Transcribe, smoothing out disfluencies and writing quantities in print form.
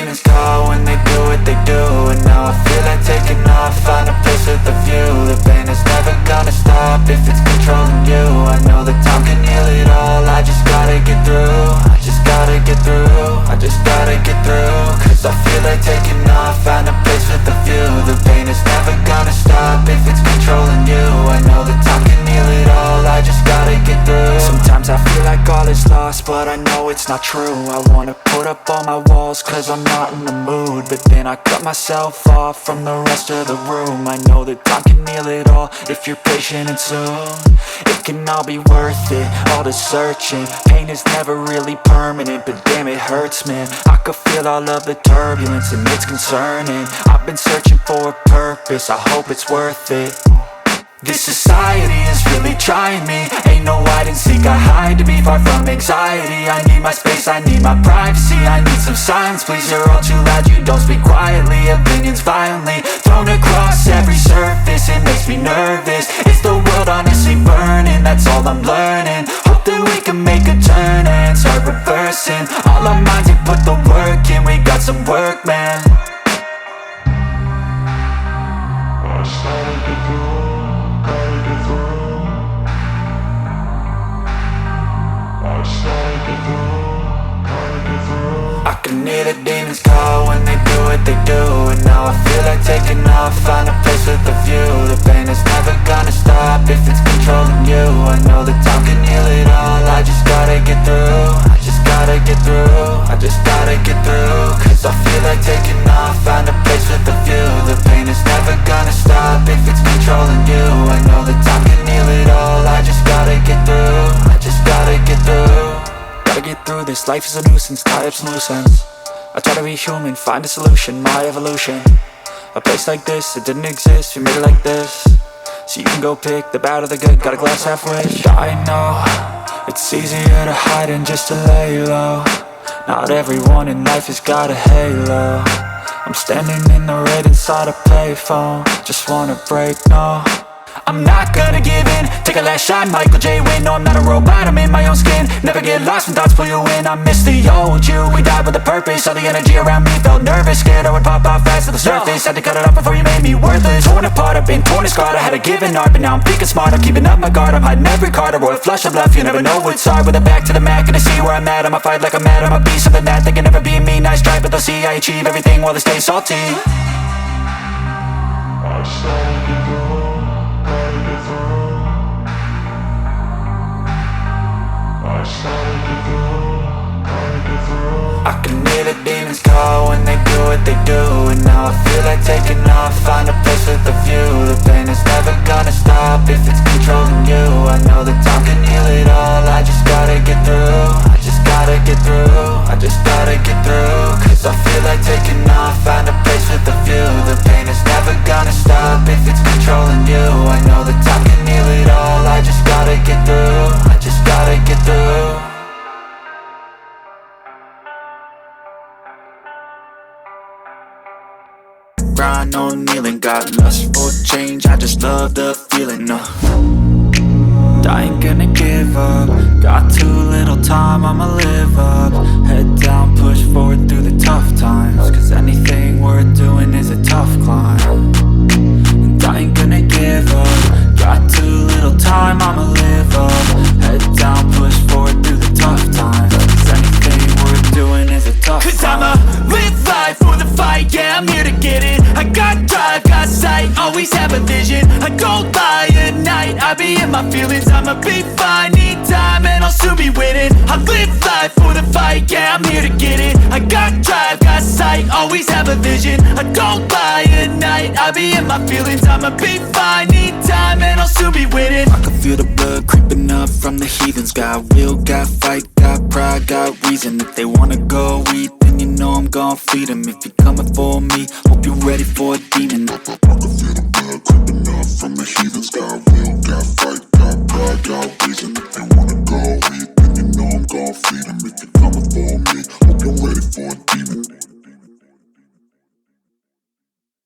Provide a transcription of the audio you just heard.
demons call when they do what they do. And now I feel like taking off, find a place with a view. The pain is never gonna stop if it's controlling you. I know that time can heal it all, I just gotta get through. I just gotta get through, I just gotta get through. Cause I feel like taking off, find a place with a view. The pain is never gonna stop if it's controlling you. I know that time can heal it all, I just gotta get through. Sometimes I feel like all is lost, but I know it's not true. I wanna put up all my walls cause I'm not in the mood, but then I cut myself off from the rest of the room. I know that time can heal it all if you're patient and soon. It can all be worth it, all the searching. Pain is never really permanent, but damn it hurts, man. I could feel all of the turbulence and it's concerning. I've been searching for a purpose, I hope it's worth it. This society is really trying me. Ain't no hide and seek, I hide to be far from anxiety. I need my space, I need my privacy. I need some silence, please, you're all too loud. You don't speak quietly, opinions violently thrown across every surface. It makes me nervous, is the world honestly burning? That's all I'm learning. Hope that we can make a turn and start reversing. All our minds, we put the work in, we got some work, man. I started to go. I can hear the demons call when they do what they do. And now I feel like taking off, find a place with a view. The pain is never gonna stop if it's controlling you. I know that time can heal it all, I just gotta get through. I just gotta get through, I just gotta get through. Cause I feel like taking off, find a place with a view. The pain is never gonna stop if it's controlling you. I know that time can heal it all, I just gotta get through. I just gotta get through. Gotta get through this, life is a nuisance, tie up some loose ends. I try to be human, find a solution, my evolution. A place like this, it didn't exist, we made it like this. So you can go pick the bad or the good, got a glass halfway. I know, it's easier to hide than just to lay low. Not everyone in life has got a halo. I'm standing in the red inside a payphone, just wanna break, no. I'm not gonna give in, take a last shot, Michael J. Win. No, I'm not a robot, I'm in my own skin. Never get lost when thoughts pull you in. I miss the old you, we died with a purpose. All the energy around me felt nervous, scared I would pop off fast to the surface. Had to cut it off before you made me worthless. Torn apart, I've been torn and scarred. I had a given art, but now I'm thinking smart. I'm keeping up my guard, I'm hiding every card. A royal flush of love, you never know what's hard. With a back to the mat, gonna see where I'm at. I'ma fight like I'm mad, I'ma be something that they can never be me. Nice try, but they'll see I achieve everything while they stay salty. I started to go. I can hear the demons call when they do what they do. And now I feel like taking off, find a place with a view. The pain is never gonna stop if it's controlling you. I know that time can heal it all, I just gotta get through. I just gotta get through, I just gotta get through. Cause I feel like taking off, find a place with a view. The pain is never gonna stop if it's controlling you. I know that time can heal it all, I just gotta get through. I just gotta get through. Grind on kneeling, got lust for change, I just love the feeling, no. I ain't gonna give up, got too little time, I'ma live up. Head down, push forward through the tough times, cause anything worth doing is a tough climb. And I ain't gonna give up, got too little time, I'ma live up. Head down, push forward through the tough times, cause anything worth doing is a tough climb. Cause I'ma live life for the fight, yeah, I'm here to get it. I got drive, got sight, always have a vision. I don't lie at night, I be in my feelings. I'ma be fine, need time and I'll soon be winning. I live life for the fight, yeah, I'm here to get it. I got drive, got sight, always have a vision. I don't lie at night, I be in my feelings. I'ma be fine, need time and I'll soon be winning. I can feel the blood creeping up from the heathens. Got will, got fight, got pride, got reason. If they wanna go eat, then you know I'm gon' feed them. If you're coming for me, hope you're ready for a demon. I can feel the blood creeping up from the heathens. Got will, got fight, got pride, got reason.